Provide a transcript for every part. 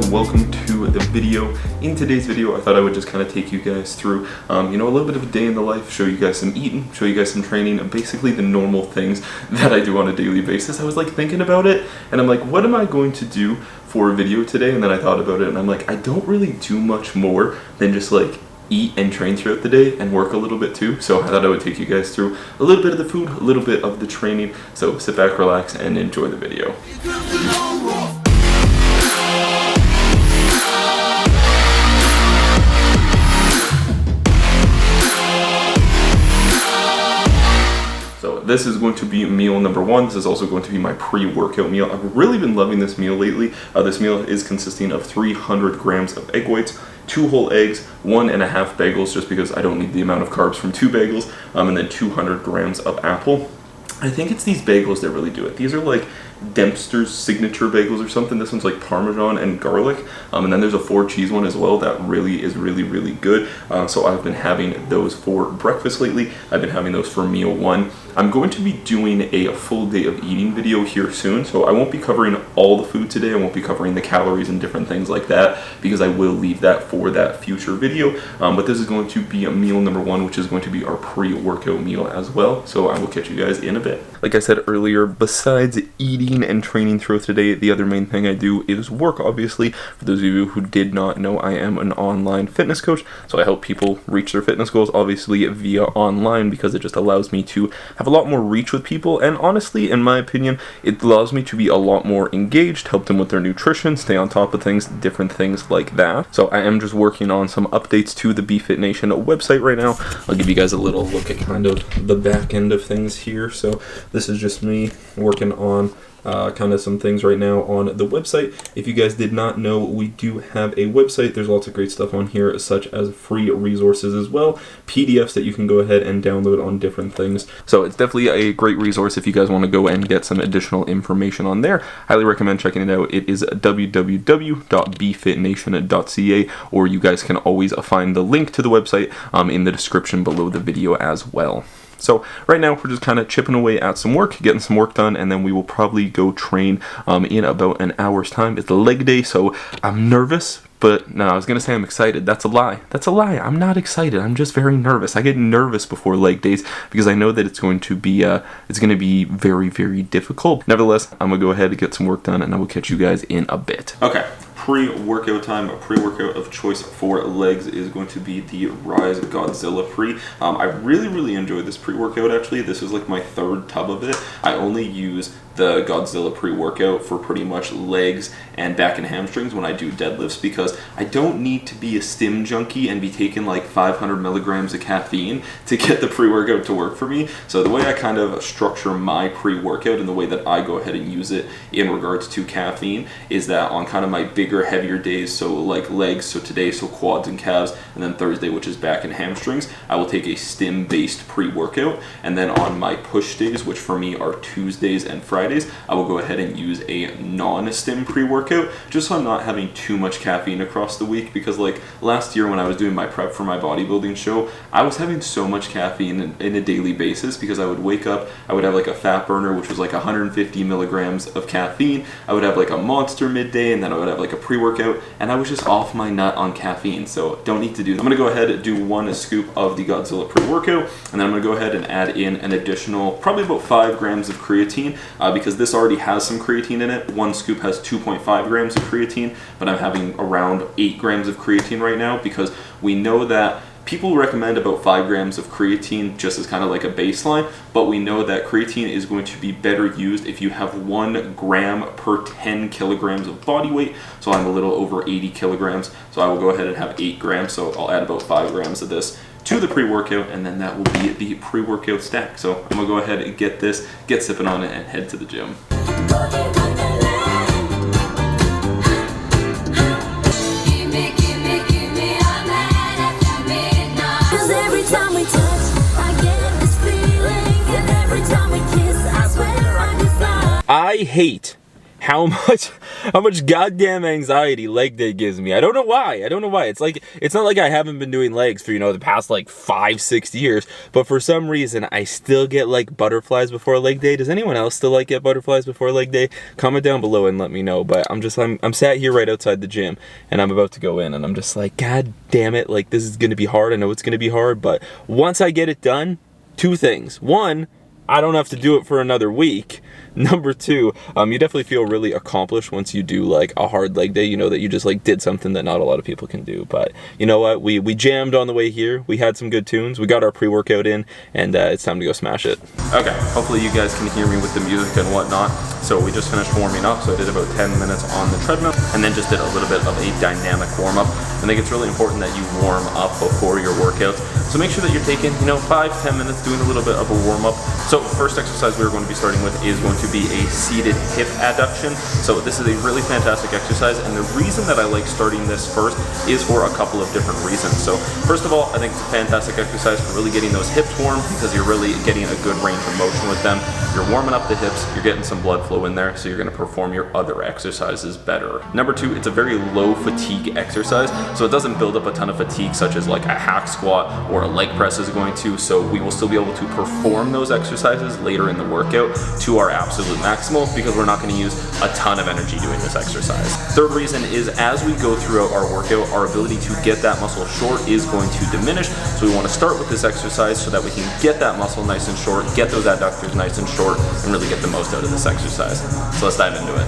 and welcome to the video. In today's video, I thought I would just kind of take you guys through, a little bit of a day in the life, show you guys some eating, show you guys some training, and basically the normal things that I do on a daily basis. I was like thinking about it, and I'm like, what am I going to do for a video today? And then I thought about it, and I'm like, I don't really do much more than just like eat and train throughout the day and work a little bit too. So I thought I would take you guys through a little bit of the food, a little bit of the training. So sit back, relax, and enjoy the video. So this is going to be meal number one. This is also going to be my pre-workout meal. I've really been loving this meal lately. This meal is consisting of 300 grams of egg whites, 2 whole eggs, 1.5 bagels, just because I don't need the amount of carbs from 2 bagels, and then 200 grams of apple. I think it's these bagels that really do it. These are like Dempster's signature bagels or something. This one's like Parmesan and garlic, and then there's a 4 cheese one as well that really is really good. So I've been having those for breakfast lately. I've been having those for meal one. I'm going to be doing a full day of eating video here soon, so I won't be covering all the food today. I won't be covering the calories and different things like that because I will leave that for that future video. But this is going to be a meal number one, which is going to be our pre-workout meal as well. So I will catch you guys in a bit. Like I said earlier, besides eating and training throughout the day, the other main thing I do is work, obviously. For those of you who did not know, I am an online fitness coach, so I help people reach their fitness goals, obviously via online, because it just allows me to have a lot more reach with people, and honestly, in my opinion, it allows me to be a lot more engaged, help them with their nutrition, stay on top of things, different things like that. So I am just working on some updates to the BFIT Nation website right now. I'll give you guys a little look at kind of the back end of things here. So this is just me working on kind of some things right now on the website. If you guys did not know, we do have a website. There's lots of great stuff on here, such as free resources as well, PDFs that you can go ahead and download on different things. So it's definitely a great resource if you guys want to go and get some additional information on there. Highly recommend checking it out. It is www.bfitnation.ca, or you guys can always find the link to the website in the description below the video as well. So right now we're just kind of chipping away at some work, getting some work done, and then we will probably go train in about an hour's time. It's leg day, so I'm nervous, but no, I was going to say I'm excited. That's a lie. That's a lie. I'm not excited. I'm just very nervous. I get nervous before leg days because I know that it's going to be very difficult. Nevertheless, I'm going to go ahead and get some work done, and I will catch you guys in a bit. Okay. Pre-workout time. A pre-workout of choice for legs is going to be the Rise Godzilla pre. I really enjoyed this pre-workout actually. This is like my 3rd tub of it. I only use the Godzilla pre-workout for pretty much legs and back and hamstrings when I do deadlifts, because I don't need to be a stim junkie and be taking like 500 milligrams of caffeine to get the pre-workout to work for me. So the way I kind of structure my pre-workout and the way that I go ahead and use it in regards to caffeine is that on kind of my bigger, heavier days, so like legs, so today, so quads and calves, and then Thursday, which is back and hamstrings, I will take a stim-based pre-workout, and then on my push days, which for me are Tuesdays and Fridays, I will go ahead and use a non-stim pre-workout, just so I'm not having too much caffeine across the week, because like last year when I was doing my prep for my bodybuilding show, I was having so much caffeine in a daily basis, because I would wake up, I would have like a fat burner, which was like 150 milligrams of caffeine, I would have like a Monster midday, and then I would have like a pre-workout, and I was just off my nut on caffeine, so don't need to do that. I'm going to go ahead and do 1 scoop of the Godzilla pre-workout, and then I'm going to go ahead and add in an additional probably about 5 grams of creatine, because this already has some creatine in it. 1 scoop has 2.5 grams of creatine, but I'm having around 8 grams of creatine right now, because we know that people recommend about 5 grams of creatine just as kind of like a baseline, but we know that creatine is going to be better used if you have 1 gram per 10 kilograms of body weight. So I'm a little over 80 kilograms, so I will go ahead and have 8 grams, so I'll add about 5 grams of this to the pre-workout, and then that will be the pre-workout stack. So I'm gonna go ahead and get this, get sipping on it, and head to the gym. I hate how much goddamn anxiety leg day gives me. I don't know why. It's like, it's not like I haven't been doing legs for, you know, the past like 5-6 years, but for some reason I still get like butterflies before leg day. Does anyone else still like get butterflies before leg day? Comment down below and let me know. But I'm sat here right outside the gym and I'm about to go in and I'm just like, God damn it, like this is gonna be hard. I know it's gonna be hard, but once I get it done, 2 things. 1, I don't have to do it for another week. Number 2, you definitely feel really accomplished once you do like a hard leg day. You know that you just like did something that not a lot of people can do. But you know what? We jammed on the way here. We had some good tunes. We got our pre-workout in, and it's time to go smash it. Okay, hopefully you guys can hear me with the music and whatnot. So we just finished warming up. So I did about 10 minutes on the treadmill, and then just did a little bit of a dynamic warm up. I think it's really important that you warm up before your workouts. So make sure that you're taking, you know, 5-10 minutes doing a little bit of a warm up. So first exercise we're going to be starting with is going to be a seated hip adduction. So this is a really fantastic exercise, and the reason that I like starting this first is for a couple of different reasons. So first of all, I think it's a fantastic exercise for really getting those hips warm, because you're really getting a good range of motion with them. You're warming up the hips, you're getting some blood flow in there, so you're going to perform your other exercises better. Number 2, it's a very low fatigue exercise, so it doesn't build up a ton of fatigue such as like a hack squat or a leg press is going to, so we will still be able to perform those exercises later in the workout to our absolute maximal, because we're not going to use a ton of energy doing this exercise. Third reason is as we go throughout our workout, our ability to get that muscle short is going to diminish, so we want to start with this exercise so that we can get that muscle nice and short, get those adductors nice and short, and really get the most out of this exercise. So let's dive into it.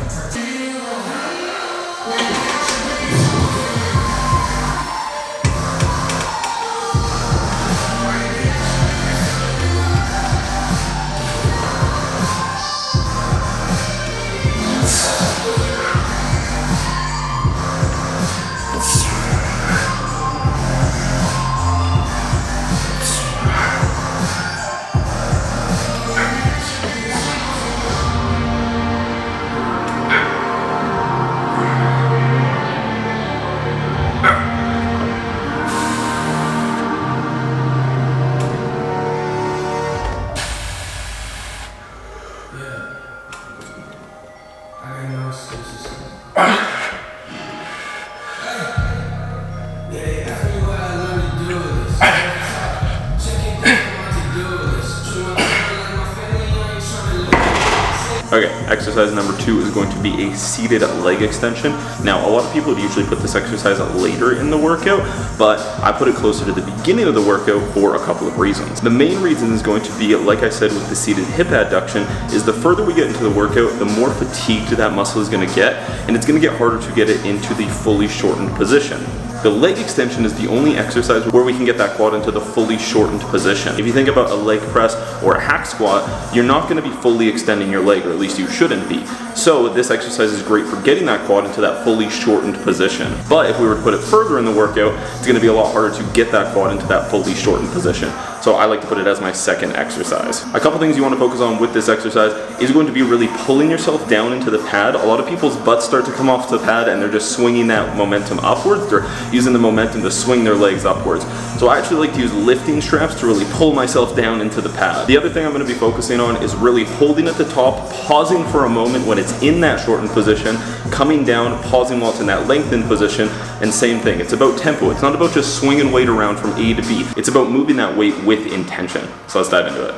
Okay, exercise number 2 is going to be a seated leg extension. Now, a lot of people would usually put this exercise later in the workout, but I put it closer to the beginning of the workout for a couple of reasons. The main reason is going to be, like I said with the seated hip adduction, is the further we get into the workout, the more fatigued that muscle is going to get, and it's going to get harder to get it into the fully shortened position. The leg extension is the only exercise where we can get that quad into the fully shortened position. If you think about a leg press or a hack squat, you're not going to be fully extending your leg, or at least you shouldn't be. So this exercise is great for getting that quad into that fully shortened position. But if we were to put it further in the workout, it's going to be a lot harder to get that quad into that fully shortened position. So I like to put it as my second exercise. A couple things you want to focus on with this exercise is going to be really pulling yourself down into the pad. A lot of people's butts start to come off the pad and they're just swinging that momentum upwards. They're using the momentum to swing their legs upwards. So I actually like to use lifting straps to really pull myself down into the pad. The other thing I'm going to be focusing on is really holding at the top, pausing for a moment when it's in that shortened position, coming down, pausing while it's in that lengthened position, and same thing. It's about tempo. It's not about just swinging weight around from A to B. It's about moving that weight with intention. So let's dive into it.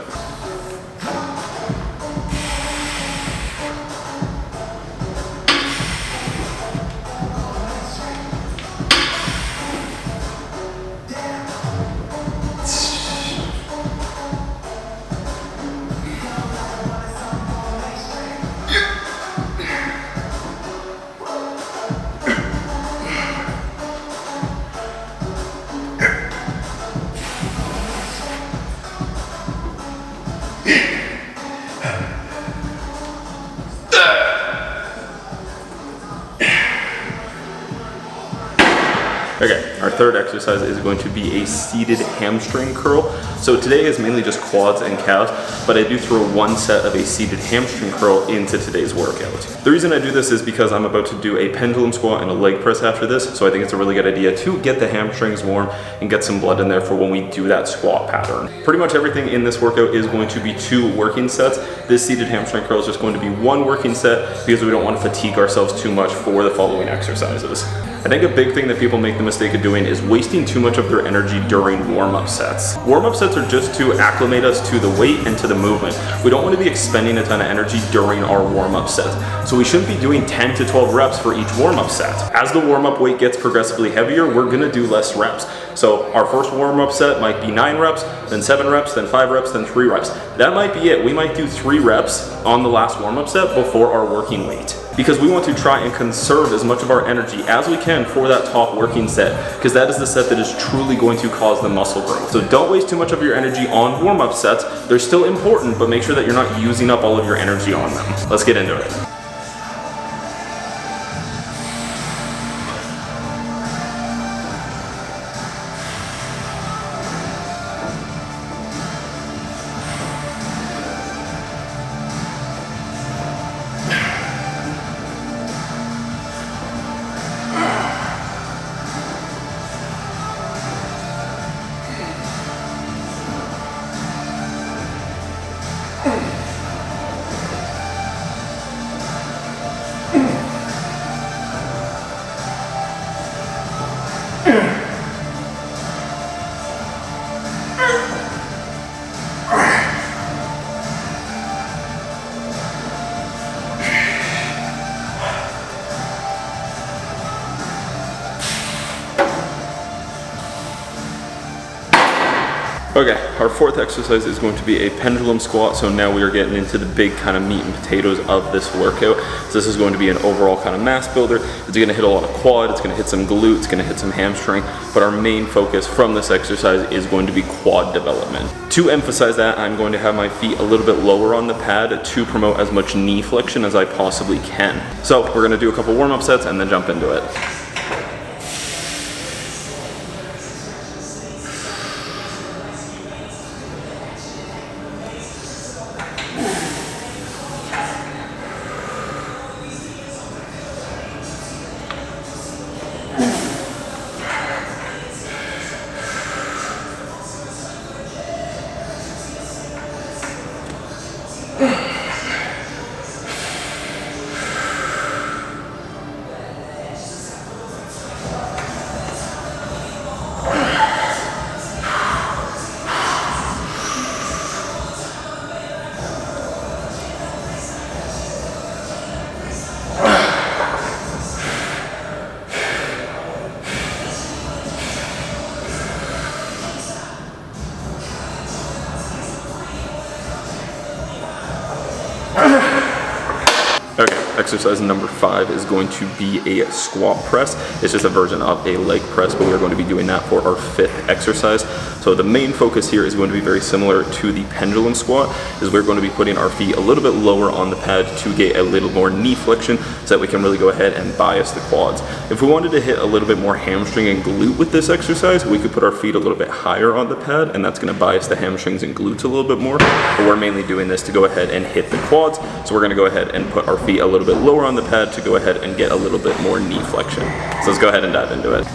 third exercise is going to be a seated hamstring curl. So today is mainly just quads and calves, but I do throw one set of a seated hamstring curl into today's workout. The reason I do this is because I'm about to do a pendulum squat and a leg press after this, so I think it's a really good idea to get the hamstrings warm and get some blood in there for when we do that squat pattern. Pretty much everything in this workout is going to be 2 working sets. This seated hamstring curl is just going to be 1 working set because we don't want to fatigue ourselves too much for the following exercises. I think a big thing that people make the mistake of doing is wasting too much of their energy during warm-up sets. Warm-up sets are just to acclimate us to the weight and to the movement. We don't want to be expending a ton of energy during our warm-up sets. So we shouldn't be doing 10 to 12 reps for each warm-up set. As the warm-up weight gets progressively heavier, we're going to do less reps. So our first warm-up set might be 9 reps, then 7 reps, then 5 reps, then 3 reps. That might be it. We might do 3 reps on the last warm-up set before our working weight, because we want to try and conserve as much of our energy as we can for that top working set, because that is the set that is truly going to cause the muscle growth. So don't waste too much of your energy on warm-up sets. They're still important, but make sure that you're not using up all of your energy on them. Let's get into it. Okay, our fourth exercise is going to be a pendulum squat. So now we are getting into the big kind of meat and potatoes of this workout. So this is going to be an overall kind of mass builder. It's going to hit a lot of quad, it's going to hit some glute, it's going to hit some hamstring, but our main focus from this exercise is going to be quad development. To emphasize that, I'm going to have my feet a little bit lower on the pad to promote as much knee flexion as I possibly can. So we're going to do a couple warm-up sets and then jump into it. Okay, exercise number 5 is going to be a squat press. It's just a version of a leg press, but we're going to be doing that for our 5th exercise. So the main focus here is going to be very similar to the pendulum squat, is we're going to be putting our feet a little bit lower on the pad to get a little more knee flexion so that we can really go ahead and bias the quads. If we wanted to hit a little bit more hamstring and glute with this exercise, we could put our feet a little bit higher on the pad, and that's going to bias the hamstrings and glutes a little bit more. But we're mainly doing this to go ahead and hit the quads, so we're going to go ahead and put our feet a little bit lower on the pad to go ahead and get a little bit more knee flexion. So let's go ahead and dive into it.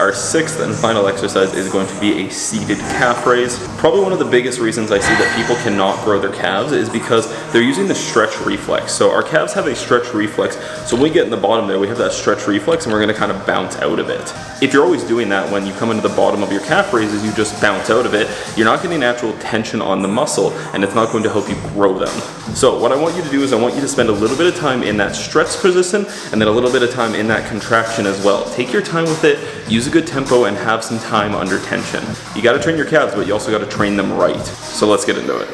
Our sixth and final exercise is going to be a seated calf raise. Probably one of the biggest reasons I see that people cannot grow their calves is because they're using the stretch reflex. So our calves have a stretch reflex, so when we get in the bottom there, we have that stretch reflex and we're gonna kind of bounce out of it. If you're always doing that when you come into the bottom of your calf raises, you just bounce out of it, you're not getting natural tension on the muscle and it's not going to help you grow them. So what I want you to do is I want you to spend a little bit of time in that stretch position and then a little bit of time in that contraction as well. Take your time with it, use a good tempo, and have some time under tension. You gotta train your calves, but you also gotta train them right. So let's get into it.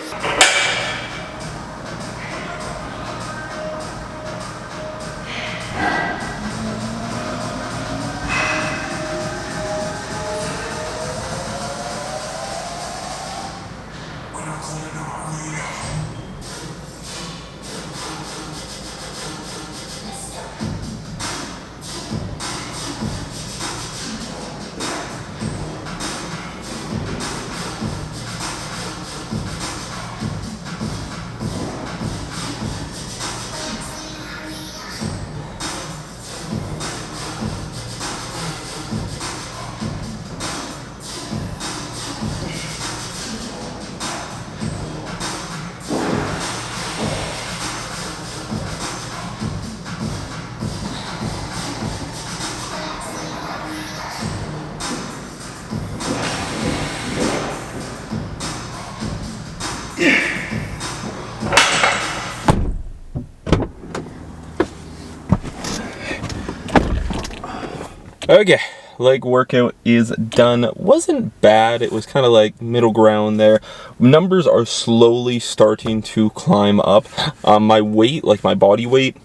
Okay, leg workout is done. Wasn't bad. It was kind of like middle ground there. Numbers are slowly starting to climb up. My weight, like my body weight,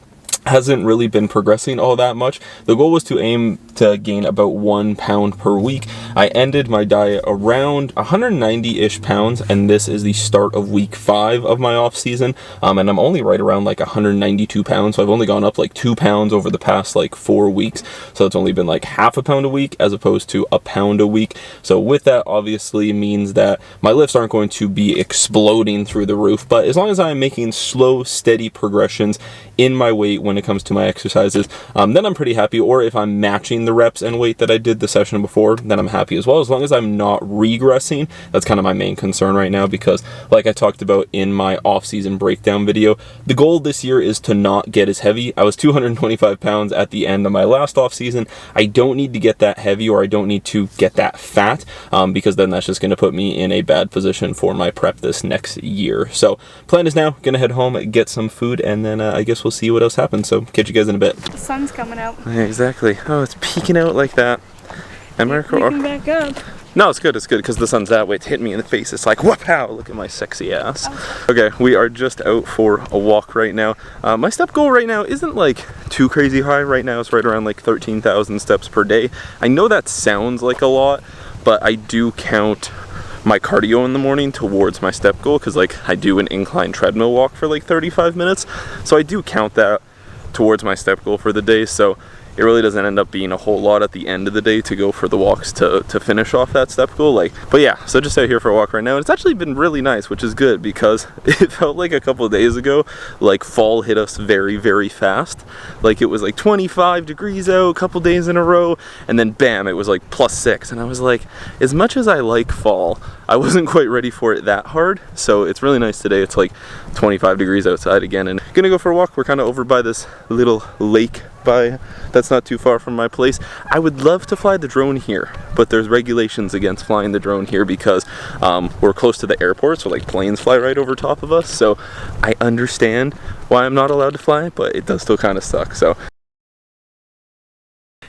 hasn't really been progressing all that much. The goal was to aim to gain about 1 pound per week. I ended my diet around 190-ish pounds, and this is the start of week 5 of my off season. And I'm only right around like 192 pounds, so I've only gone up like 2 pounds over the past like 4 weeks. So it's only been like half a pound a week as opposed to a pound a week. So with that, obviously means that my lifts aren't going to be exploding through the roof, but as long as I'm making slow, steady progressions in my weight when it comes to my exercises, then I'm pretty happy. Or if I'm matching the reps and weight that I did the session before, then I'm happy as well, as long as I'm not regressing. That's kind of my main concern right now, because like I talked about in my off-season breakdown video, the goal this year is to not get as heavy. I was 225 pounds at the end of my last off-season. I don't need to get that heavy, or I don't need to get that fat, because then that's just going to put me in a bad position for my prep this next year. So plan is now gonna head home, get some food, and then I guess we'll see what else happens. So catch you guys in a bit. The sun's coming out. Yeah, exactly. Oh, it's peeking out like that. Peeking back up. No, it's good, because the sun's that way. It's hitting me in the face. It's like, whoop-pow, look at my sexy ass. Okay, we are just out for a walk right now. My step goal right now isn't like too crazy high. Right now it's right around like 13,000 steps per day. I know that sounds like a lot, but I do count my cardio in the morning towards my step goal, because like I do an incline treadmill walk for like 35 minutes. So I do count that towards my step goal for the day. So it really doesn't end up being a whole lot at the end of the day to go for the walks to finish off that step goal. But yeah, so just out here for a walk right now. It's actually been really nice, which is good, because it felt like a couple of days ago, like fall hit us very, very fast. Like it was like 25 degrees out a couple days in a row, and then bam, it was like +6. And I was like, as much as I like fall, I wasn't quite ready for it that hard. So it's really nice today. It's like 25 degrees outside again, and gonna go for a walk. We're kind of over by this little lake that's not too far from my place. I would love to fly the drone here, but there's regulations against flying the drone here because we're close to the airport, so like planes fly right over top of us. So I understand why I'm not allowed to fly, but it does still kind of suck. So.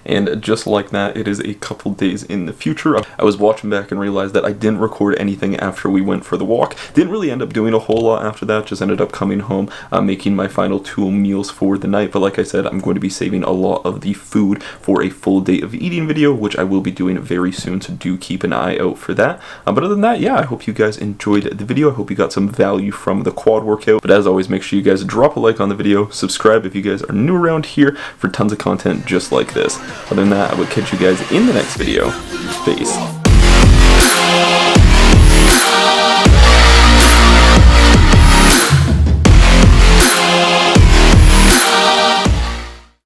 And just like that, it is a couple days in the future. I was watching back and realized that I didn't record anything after we went for the walk. Didn't really end up doing a whole lot after that, just ended up coming home, making my final 2 meals for the night. But like I said, I'm going to be saving a lot of the food for a full day of eating video, which I will be doing very soon, so do keep an eye out for that. But other than that, yeah, I hope you guys enjoyed the video. I hope you got some value from the quad workout. But as always, make sure you guys drop a like on the video, subscribe if you guys are new around here for tons of content just like this. Other than that, I will catch you guys in the next video. Peace.